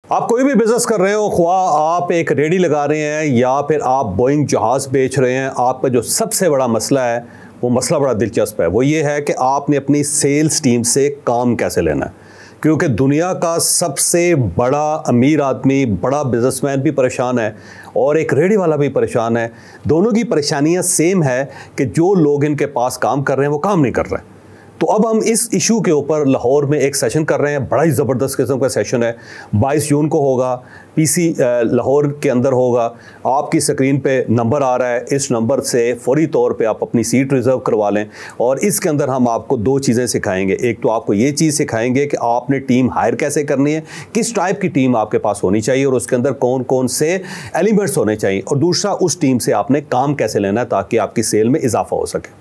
आप कोई भी बिजनेस कर रहे हो, ख्वाह आप एक रेडी लगा रहे हैं या फिर आप बोइंग जहाज बेच रहे हैं, आपका जो सबसे बड़ा मसला है वो मसला बड़ा दिलचस्प है। वो ये है कि आपने अपनी सेल्स टीम से काम कैसे लेना है, क्योंकि दुनिया का सबसे बड़ा अमीर आदमी, बड़ा बिजनेसमैन भी परेशान है और एक रेडी वाला भी परेशान है। दोनों की परेशानियां सेम है कि जो लोग इनके पास काम कर रहे हैं वो काम नहीं कर रहे हैं। तो अब हम इस इशू के ऊपर लाहौर में एक सेशन कर रहे हैं, बड़ा ही ज़बरदस्त किस्म का सेशन है। 22 जून को होगा, पीसी लाहौर के अंदर होगा। आपकी स्क्रीन पे नंबर आ रहा है, इस नंबर से फौरी तौर पे आप अपनी सीट रिज़र्व करवा लें। और इसके अंदर हम आपको दो चीज़ें सिखाएंगे। एक तो आपको ये चीज़ सिखाएंगे कि आपने टीम हायर कैसे करनी है, किस टाइप की टीम आपके पास होनी चाहिए और उसके अंदर कौन कौन से एलिमेंट्स होने चाहिए, और दूसरा उस टीम से आपने काम कैसे लेना है ताकि आपकी सेल में इजाफा हो सके।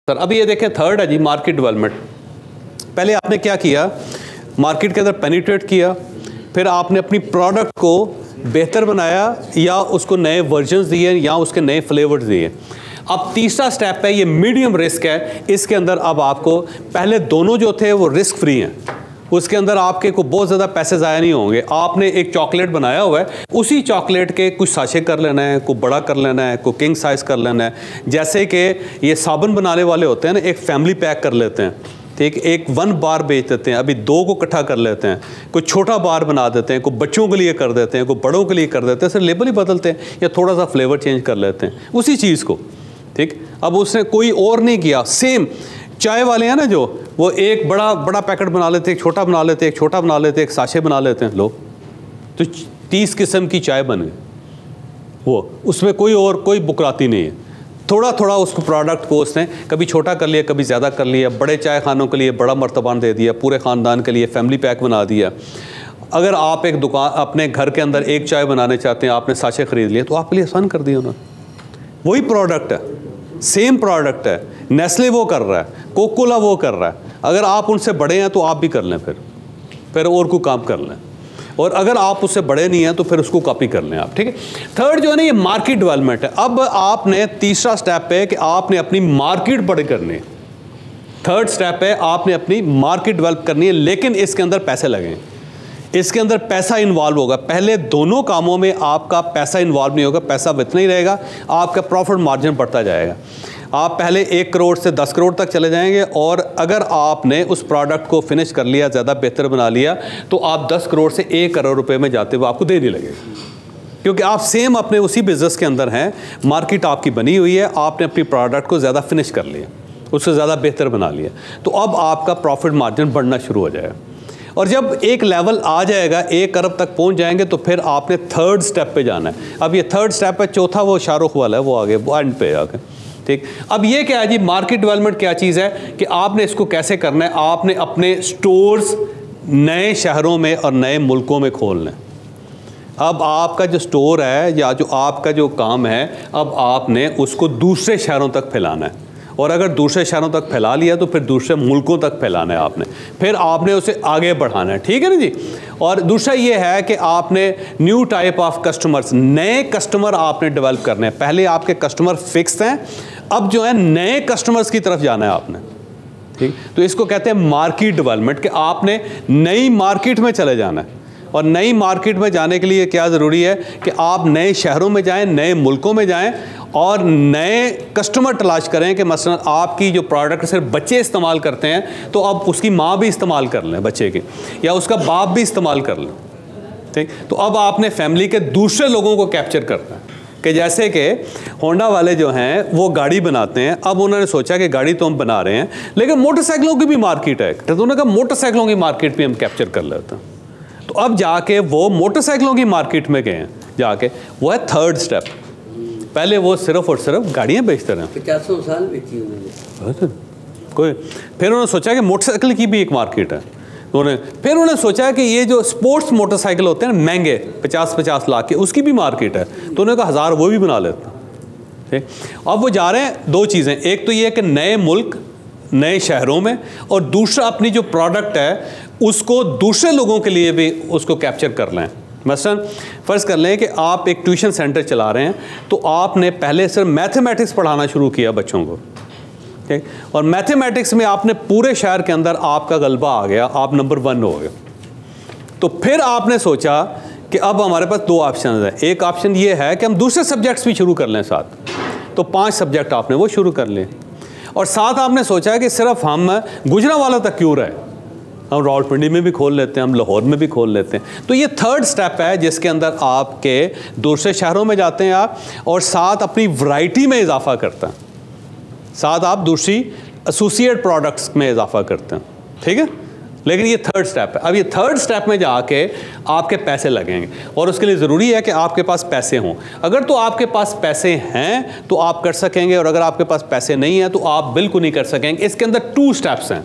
सर अभी ये देखें, थर्ड है जी मार्केट डेवलपमेंट। पहले आपने क्या किया, मार्केट के अंदर पेनिट्रेट किया, फिर आपने अपनी प्रोडक्ट को बेहतर बनाया या उसको नए वर्जन्स दिए या उसके नए फ्लेवर्स दिए। अब तीसरा स्टेप है, ये मीडियम रिस्क है। इसके अंदर अब आपको पहले दोनों जो थे वो रिस्क फ्री हैं, उसके अंदर आपके को बहुत ज़्यादा पैसे ज़ाया नहीं होंगे। आपने एक चॉकलेट बनाया हुआ है, उसी चॉकलेट के कुछ साशे कर लेना है, को बड़ा कर लेना है, को किंग साइज़ कर लेना है। जैसे कि ये साबुन बनाने वाले होते हैं ना, एक फैमिली पैक कर लेते हैं, ठीक, एक 1 बार बेच देते हैं, अभी 2 को इकट्ठा कर लेते हैं, कोई छोटा बार बना देते हैं, कोई बच्चों के लिए कर देते हैं, कोई बड़ों के लिए कर देते हैं, सिर्फ लेबल ही बदलते हैं या थोड़ा सा फ्लेवर चेंज कर लेते हैं उसी चीज़ को, ठीक। अब उसने कोई और नहीं किया। सेम चाय वाले हैं ना, जो वो एक बड़ा पैकेट बना लेते, एक छोटा बना लेते, एक छोटा बना लेते, एक साशे बना लेते हैं लोग, तो 30 किस्म की चाय बन गई। वो उसमें कोई बुकराती नहीं है। थोड़ा थोड़ा उसको प्रोडक्ट को उसने कभी छोटा कर लिया, कभी ज़्यादा कर लिया। बड़े चाय खानों के लिए बड़ा मर्तबान दे दिया, पूरे ख़ानदान के लिए फैमिली पैक बना दिया। अगर आप एक दुकान अपने घर के अंदर एक चाय बनाने चाहते हैं, आपने साशे ख़रीद लिए, तो आपके लिए आसान कर दिया उन्होंने। वही प्रोडक्ट है, सेम प्रोडक्ट है, नेस्ले वो कर रहा है, कोका कोला वो कर रहा है। अगर आप उनसे बड़े हैं तो आप भी कर लें, फिर और कोई काम कर लें, और अगर आप उससे बड़े नहीं हैं तो फिर उसको कॉपी कर लें आप, ठीक है। थर्ड जो है ना, ये मार्केट डेवलपमेंट है। अब आपने तीसरा स्टेप है कि आपने अपनी मार्केट बड़ी करनी है। थर्ड स्टेप है, आपने अपनी मार्केट डेवलप करनी है, लेकिन इसके अंदर पैसे लगें, इसके अंदर पैसा इन्वॉल्व होगा। पहले दोनों कामों में आपका पैसा इन्वॉल्व नहीं होगा, पैसा इतना ही रहेगा, आपका प्रॉफिट मार्जिन बढ़ता जाएगा। आप पहले 1 करोड़ से 10 करोड़ तक चले जाएंगे, और अगर आपने उस प्रोडक्ट को फिनिश कर लिया, ज़्यादा बेहतर बना लिया, तो आप 10 करोड़ से 1 करोड़ रुपए में जाते हुए आपको देने लगेगा, क्योंकि आप सेम अपने उसी बिज़नेस के अंदर हैं। मार्केट आपकी बनी हुई है, आपने अपनी प्रोडक्ट को ज़्यादा फिनिश कर लिया, उससे ज़्यादा बेहतर बना लिया, तो अब आपका प्रॉफिट मार्जिन बढ़ना शुरू हो जाएगा। और जब एक लेवल आ जाएगा, 1 अरब तक पहुंच जाएंगे, तो फिर आपने थर्ड स्टेप पे जाना है। अब ये थर्ड स्टेप है, चौथा वो शाहरुख वाला है, वो आगे एंड पे आगे, ठीक। अब ये क्या है जी, मार्केट डेवलपमेंट क्या चीज़ है कि आपने इसको कैसे करना है। आपने अपने स्टोर्स नए शहरों में और नए मुल्कों में खोलने। अब आपका जो स्टोर है या जो आपका जो काम है, अब आपने उसको दूसरे शहरों तक फैलाना है, और अगर दूसरे शहरों तक फैला लिया तो फिर दूसरे मुल्कों तक फैलाना है आपने, फिर आपने उसे आगे बढ़ाना है, ठीक है ना जी। और दूसरा ये है कि आपने न्यू टाइप ऑफ कस्टमर्स, नए कस्टमर आपने डेवलप करने हैं। पहले आपके कस्टमर फिक्स हैं, अब जो है नए कस्टमर्स की तरफ जाना है आपने, ठीक। तो इसको कहते हैं मार्केट डेवलपमेंट, कि आपने नई मार्केट में चले जाना है। और नई मार्केट में जाने के लिए क्या ज़रूरी है कि आप नए शहरों में जाएं, नए मुल्कों में जाएं, और नए कस्टमर तलाश करें। कि मसलन आपकी जो प्रोडक्ट सिर्फ बच्चे इस्तेमाल करते हैं, तो अब उसकी माँ भी इस्तेमाल कर लें बच्चे की, या उसका बाप भी इस्तेमाल कर लें, ठीक। तो अब आपने फैमिली के दूसरे लोगों को कैप्चर करना है। कि जैसे कि होंडा वाले जो हैं वो गाड़ी बनाते हैं, अब उन्होंने सोचा कि गाड़ी तो हम बना रहे हैं, लेकिन मोटरसाइकिलों की भी मार्केट है, तो उन्होंने कहा मोटरसाइकिलों की मार्केट भी हम कैप्चर कर लेते हैं। तो अब जाके वो मोटरसाइकिलों की मार्केट में गए हैं, जाके वो है थर्ड स्टेप। पहले वो सिर्फ और सिर्फ गाड़ियाँ बेचते रहे, 50 साल बेची उन्होंने कोई। फिर उन्होंने सोचा कि मोटरसाइकिल की भी एक मार्केट है, फिर उन्होंने सोचा कि ये जो स्पोर्ट्स मोटरसाइकिल होते हैं महंगे 50-50 लाख के, उसकी भी मार्केट है, तो उन्होंने कहा 1000 वो भी बना लेते हैं, ठीक। अब वो जा रहे हैं, 2 चीज़ें, एक तो ये कि नए मुल्क नए शहरों में, और दूसरा अपनी जो प्रोडक्ट है उसको दूसरे लोगों के लिए भी उसको कैप्चर कर लें। मसलन फ़र्ज़ कर लें कि आप एक ट्यूशन सेंटर चला रहे हैं, तो आपने पहले सिर्फ मैथमेटिक्स पढ़ाना शुरू किया बच्चों को, ठीक। और मैथमेटिक्स में आपने पूरे शहर के अंदर आपका गलबा आ गया, आप नंबर 1 हो गए। तो फिर आपने सोचा कि अब हमारे पास 2 ऑप्शन हैं। एक ऑप्शन ये है कि हम दूसरे सब्जेक्ट्स भी शुरू कर लें साथ, तो 5 सब्जेक्ट आपने वो शुरू कर लिए। और साथ आपने सोचा कि सिर्फ हम गुजरांवाला तक क्यों रहे, हम रावलपिंडी में भी खोल लेते हैं, हम लाहौर में भी खोल लेते हैं। तो ये 3rd स्टेप है जिसके अंदर आपके दूसरे शहरों में जाते हैं आप, और साथ अपनी वैरायटी में इजाफा करते हैं, साथ आप दूसरी एसोसिएट प्रोडक्ट्स में इजाफा करते हैं, ठीक है। लेकिन ये 3rd स्टेप है। अब ये 3rd स्टेप में जाके आपके पैसे लगेंगे, और उसके लिए ज़रूरी है कि आपके पास पैसे हों। अगर तो आपके पास पैसे हैं तो आप कर सकेंगे, और अगर आपके पास पैसे नहीं हैं तो आप बिल्कुल नहीं कर सकेंगे। इसके अंदर 2 स्टेप्स हैं,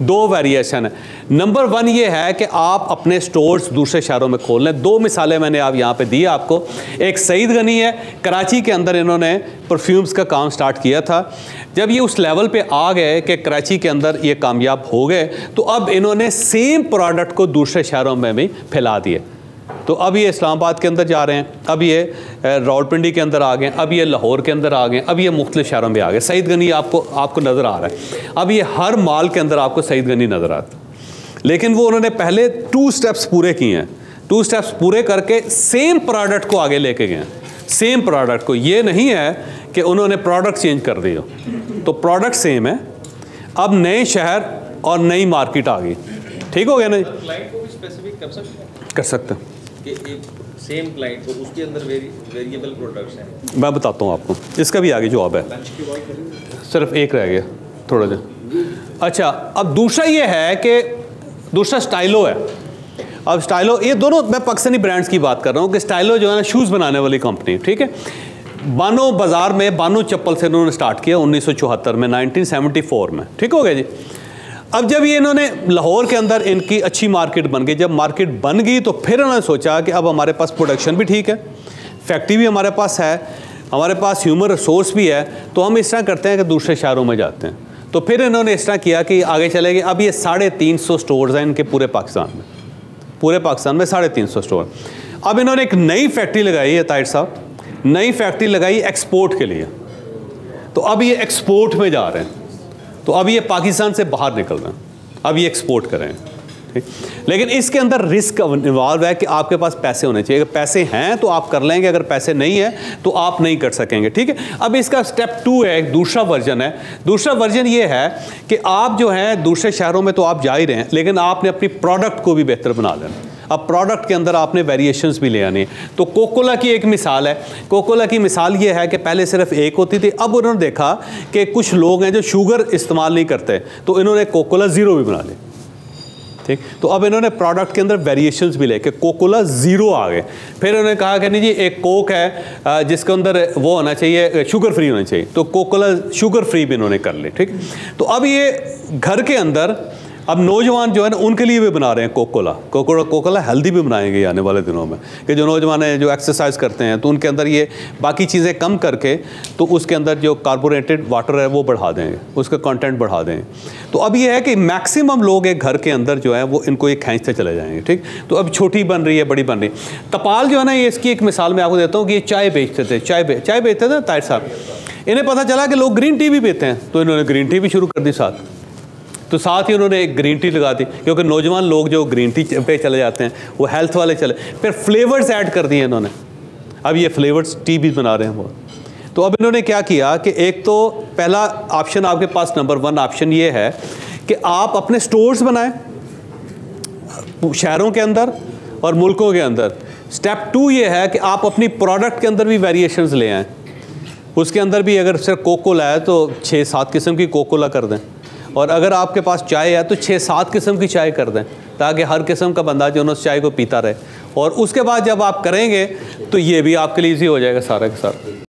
2 वेरिएशन है। नंबर 1 ये है कि आप अपने स्टोर्स दूसरे शहरों में खोल लें। 2 मिसालें मैंने आप यहाँ पे दी आपको। एक सईद गनी है, कराची के अंदर इन्होंने परफ्यूम्स का काम स्टार्ट किया था। जब ये उस लेवल पे आ गए कि कराची के अंदर ये कामयाब हो गए, तो अब इन्होंने सेम प्रोडक्ट को दूसरे शहरों में भी फैला दिए। तो अब ये इस्लामाबाद के अंदर जा रहे हैं, अब ये रावलपिंडी के अंदर आ गए, अब ये लाहौर के अंदर आ गए, अब ये मुख्तलिफ शहरों में आ गए। सईद गनी आपको नज़र आ रहा है। अब ये हर माल के अंदर आपको सईद गनी नज़र आता है। लेकिन वो उन्होंने पहले 2 स्टेप्स पूरे किए हैं। 2 स्टेप्स पूरे करके सेम प्रोडक्ट को आगे लेके गए हैं, सेम प्रोडक्ट को। ये नहीं है कि उन्होंने प्रोडक्ट चेंज कर दिया, तो प्रोडक्ट सेम है। अब नए शहर और नई मार्केट आ गई, ठीक हो गया ना। क्लाइंट को भी स्पेसिफिक कर सकते हैं कि एक सेम क्लाइंट को उसके अंदर वेरिएबल प्रोडक्ट्स हैं। मैं बताता हूँ आपको, इसका भी आगे जवाब है। सिर्फ एक रह गया थोड़ा सा। अच्छा, अब दूसरा ये है कि दूसरा स्टाइलो है। अब स्टाइलो, ये दोनों मैं पाकिस्तानी ब्रांड्स की बात कर रहा हूँ कि स्टाइलो जो है ना शूज़ बनाने वाली कंपनी, ठीक है। बानो बाज़ार में बानो चप्पल से इन्होंने स्टार्ट किया 1974 में, 1974 में, ठीक हो गया जी। अब जब ये इन्होंने लाहौर के अंदर इनकी अच्छी मार्केट बन गई, जब मार्केट बन गई तो फिर उन्होंने सोचा कि अब हमारे पास प्रोडक्शन भी ठीक है, फैक्ट्री भी हमारे पास है, हमारे पास ह्यूमन रिसोर्स भी है, तो हम इस तरह करते हैं कि दूसरे शहरों में जाते हैं। तो फिर इन्होंने इस तरह किया कि आगे चले गए। अब ये 350 स्टोर्स हैं इनके पूरे पाकिस्तान में, पूरे पाकिस्तान में 350 स्टोर। अब इन्होंने एक नई फैक्ट्री लगाई है ताहिर साहब, नई फैक्ट्री लगाई एक्सपोर्ट के लिए। तो अब ये एक्सपोर्ट में जा रहे हैं, तो अब ये पाकिस्तान से बाहर निकल रहे हैं, अब ये एक्सपोर्ट कर रहे हैं, ठीक। लेकिन इसके अंदर रिस्क इन्वॉल्व है कि आपके पास पैसे होने चाहिए। अगर पैसे हैं तो आप कर लेंगे, अगर पैसे नहीं है तो आप नहीं कर सकेंगे, ठीक है। अब इसका स्टेप 2 है, एक दूसरा वर्जन है। दूसरा वर्जन ये है कि आप जो है दूसरे शहरों में तो आप जा ही रहे हैं, लेकिन आपने अपनी प्रोडक्ट को भी बेहतर बना लेना। अब प्रोडक्ट के अंदर आपने वेरिएशंस भी ले आनी है। तो कोकोला की एक मिसाल है। कोकोला की मिसाल ये है कि पहले सिर्फ एक होती थी, अब उन्होंने देखा कि कुछ लोग हैं जो शुगर इस्तेमाल नहीं करते, तो इन्होंने कोकोला ज़ीरो भी बना ली, ठीक। तो अब इन्होंने प्रोडक्ट के अंदर वेरिएशंस भी लेके कोकोला ज़ीरो आ गए। फिर उन्होंने कहा कि नहीं जी, एक कोक है जिसके अंदर वो होना चाहिए, शुगर फ्री होना चाहिए, तो कोकोला शुगर फ्री भी इन्होंने कर ली, ठीक। तो अब ये घर के अंदर अब नौजवान जो है ना उनके लिए भी बना रहे हैं कोकोला हेल्दी भी बनाएंगे आने वाले दिनों में, कि जो नौजवान हैं जो एक्सरसाइज करते हैं तो उनके अंदर ये बाकी चीज़ें कम करके तो उसके अंदर जो कार्बोनेटेड वाटर है वो बढ़ा देंगे, उसका कंटेंट बढ़ा देंगे। तो अब ये है कि मैक्सिमम लोग एक घर के अंदर जो है वो इनको ये खींचते चले जाएंगे, ठीक। तो अब छोटी बन रही है, बड़ी बन रही। तपाल जो है ना, ये इसकी एक मिसाल मैं आपको देता हूँ कि ये चाय बेचते थे, चाय बेचते थे ताहिर साहब। इन्हें पता चला कि लोग ग्रीन टी भी पीते हैं, तो इन्होंने ग्रीन टी भी शुरू कर दी साथ। तो साथ ही उन्होंने एक ग्रीन टी लगा दी, क्योंकि नौजवान लोग जो ग्रीन टी पे चले जाते हैं वो हेल्थ वाले चले। फिर फ्लेवर्स ऐड कर दिए इन्होंने, अब ये फ्लेवर्स टी भी बना रहे हैं वो। तो अब इन्होंने क्या किया कि एक तो पहला ऑप्शन आपके पास नंबर 1 ऑप्शन ये है कि आप अपने स्टोर्स बनाएं शहरों के अंदर और मुल्कों के अंदर। स्टेप 2 ये है कि आप अपनी प्रोडक्ट के अंदर भी वेरिएशंस ले आएँ। उसके अंदर भी अगर सिर्फ कोकोला है तो 6-7 किस्म की कोकोला कर दें, और अगर आपके पास चाय है तो 6-7 किस्म की चाय कर दें, ताकि हर किस्म का बंदा जो है उस चाय को पीता रहे। और उसके बाद जब आप करेंगे तो ये भी आपके लिए ईजी हो जाएगा सारा के सारा।